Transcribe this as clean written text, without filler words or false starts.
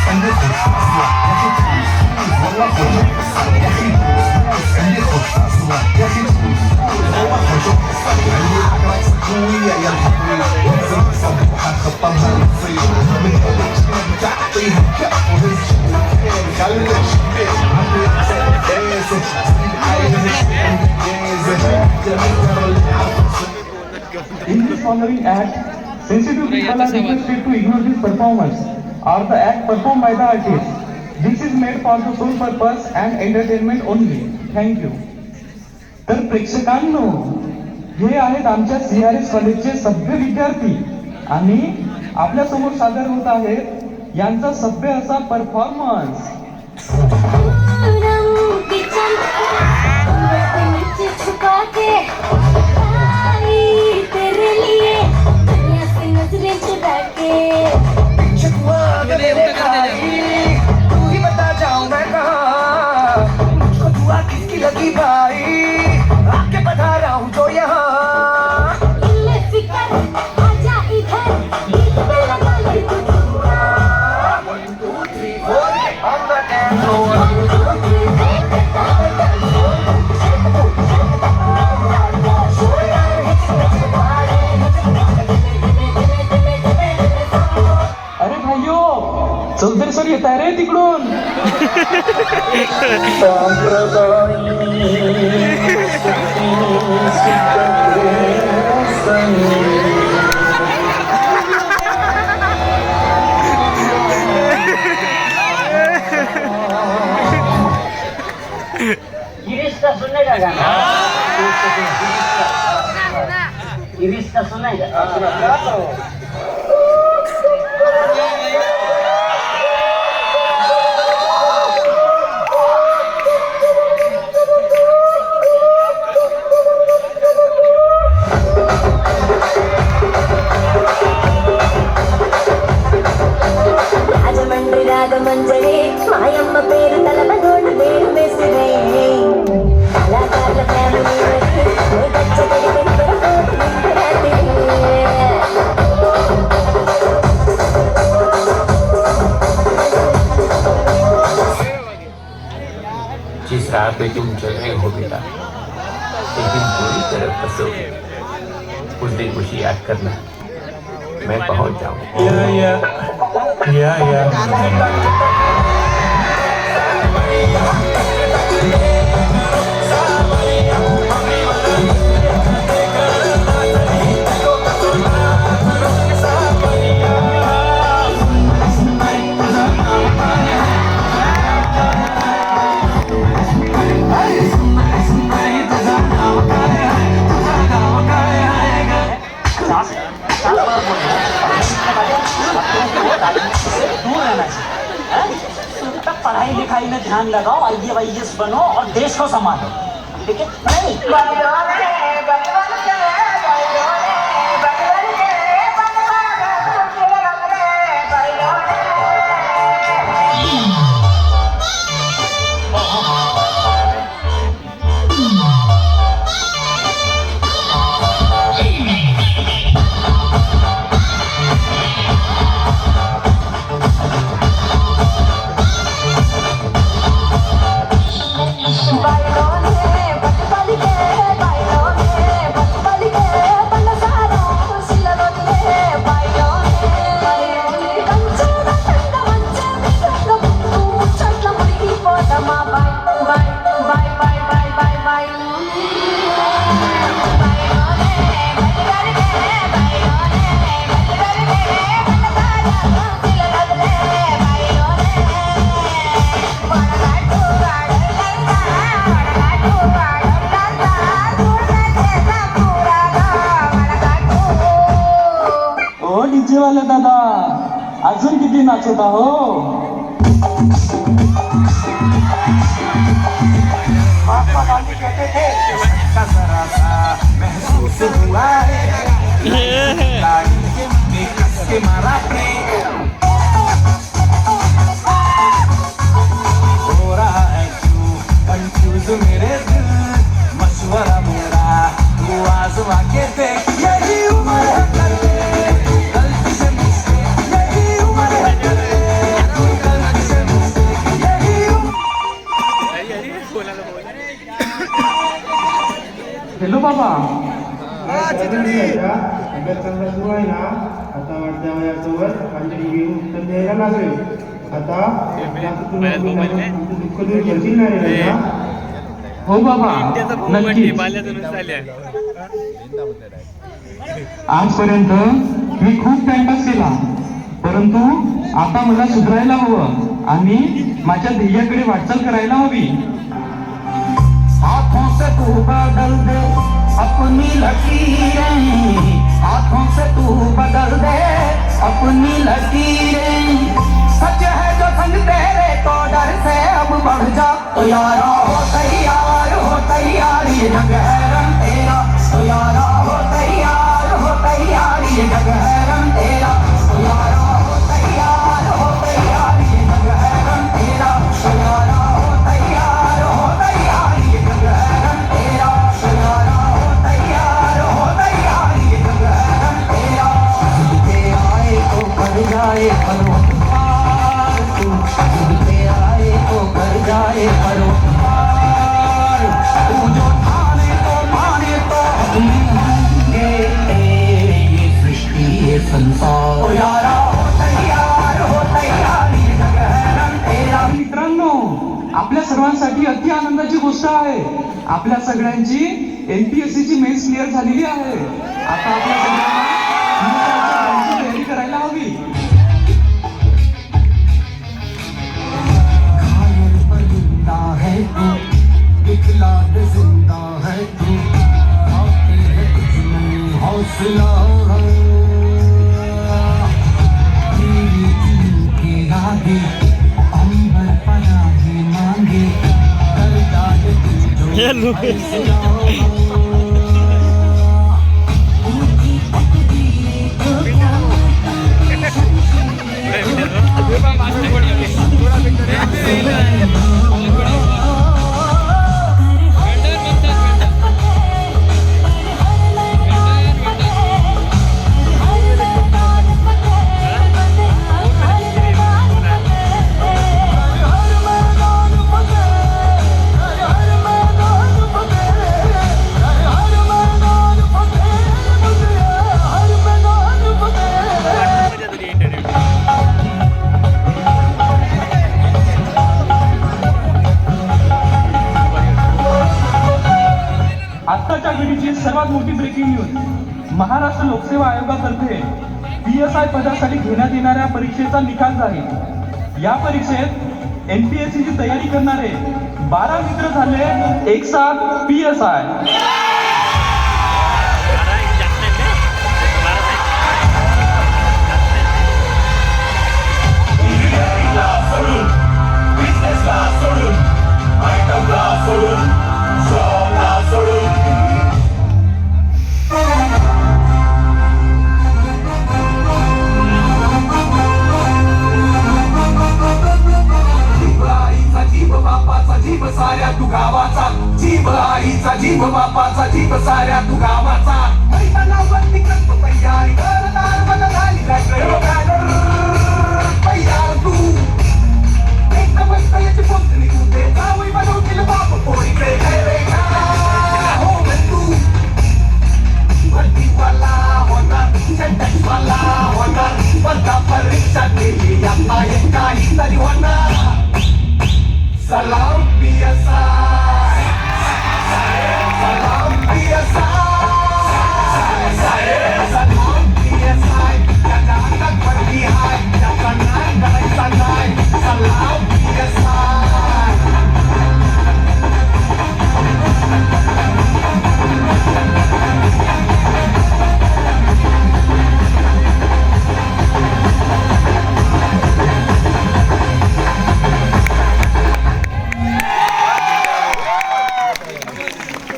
In this following act, sensitive people are requested to ignore this performance or the act performed by the artist. This is made for the sole purpose and entertainment only. Thank you. तर प्रेक्षकांनो, हे आहेत आमच्या CRS कॉलेजचे सभ्य विद्यार्थी आणि आपल्या समोर सादर होत आहेत यांचा सभ्य असा परफॉर्मन्स. लगी भाई आके बता रहा हूँ जो यहाँ अरे भाइयो चौधरी सर येत आहे रे तिकडून. रिश्ता सुनेगा गाना, रिश्ता सुनेगा. మంజరే మాయమ్మ పేరు తలపనోడు పేరు మెసిరే కళాకారుల ఫ్యామిలీ जिस राह पे तुम चल रहे हो बेटा, लेकिन पूरी तरह फंसोगे. उस दिन खुशी याद करना, मैं पहुंच जाऊंगा. पढ़ाई लिखाई में ध्यान लगाओ, IAS बनो और देश को संभालो. ठीक है? नहीं डीजेवाले दादा अजून किती नाचत आहो. महात्मा गांधी कहते थे जरा सा महसूस हुआ है मारा हो रहा है क्यों कंफ्यूज मेरे दिल, मशवरा मेरा तू आजमा के देख. यही उम्र है गलती से मुझसे, यही उम्र है विद्यार्थ्याचा अभ्यास चांगला सुरू आहे ना. आता वाटत्या वयासोबत काहीतरी घेऊन उत्तर द्यायला लागले. आता जास्त तू आमचं दुःख दूर करशील ना रे ना. हो बाबा, नक्कीच. आजपर्यंत मी खूप टाइमपास केला, परंतु आता मला सुधारायला हवं आणि माझ्या ध्येयाकडे वाटचाल करायला हवी. हाथों से तू बदल दे अपनी लकीरें, हाथों से तू बदल दे अपनी लकीरें. सच है जो संग तेरे तो डर से अब बढ़ जा. तो यारा हो तैयार ये जग है रंग तेरा. तो यारा हो तैयार ये जग है रंग तेरा. तो यारा हो तैयार ये जग है रंग तेरा. तो यारा हो तैयार ये जग है रंग तेरा. तो यारा हो तैयार ये जग है रंग तेरा. झुकते आए तो कर जाए परोपकार, तू झुकते आए तो कर जाए परोपकार. तू जो ठाने तो हम होंगे ये सृष्टि ये संसार. तो यारा हो तैयार ये जग है रंग तेरा. मित्रांनो, आपल्या सर्वांसाठी अति आनंदाची गोष्ट आहे. आपल्या सगळ्यांची NPSC ची मेन्स क्लिअर झालेली आहे. आता आपल्या सगळ्यांना तयारी करायला हवी. घायल परिंदा है तू, दिखला दे जिंदा है तू. आते है कुछ नहीं हौसला है. तेरी दिल के आगे अंबर पनाहे मांगे. करता है तू जो फैसला है. उनकी तकदीरें आत्ताच्या घडीची सर्वात मोठी ब्रेकिंग न्यूज. महाराष्ट्र लोकसेवा आयोगातर्फे PSI पदासाठी घेण्यात येणाऱ्या परीक्षेचा निकाल जाहीर. या परीक्षेत NPSC ची तयारी करणारे 12 मित्र झाले एक साथ PSI. जीव साऱ्या तू गावाचा, जीव आईचा, जीव बापाचा, जीव साऱ्या तू गावाचा. मैदानावरती करतो तयारी, करणार बदलाली तयार तू. एकदम याची पोचली कुठे जावई बनवतील बाप पोरीकडे हो तू. भरतीवाला होणार, सेंटन्सवाला होणार, स्पर्धा परीक्षा दिली आता काहीतरी होणार. सलाम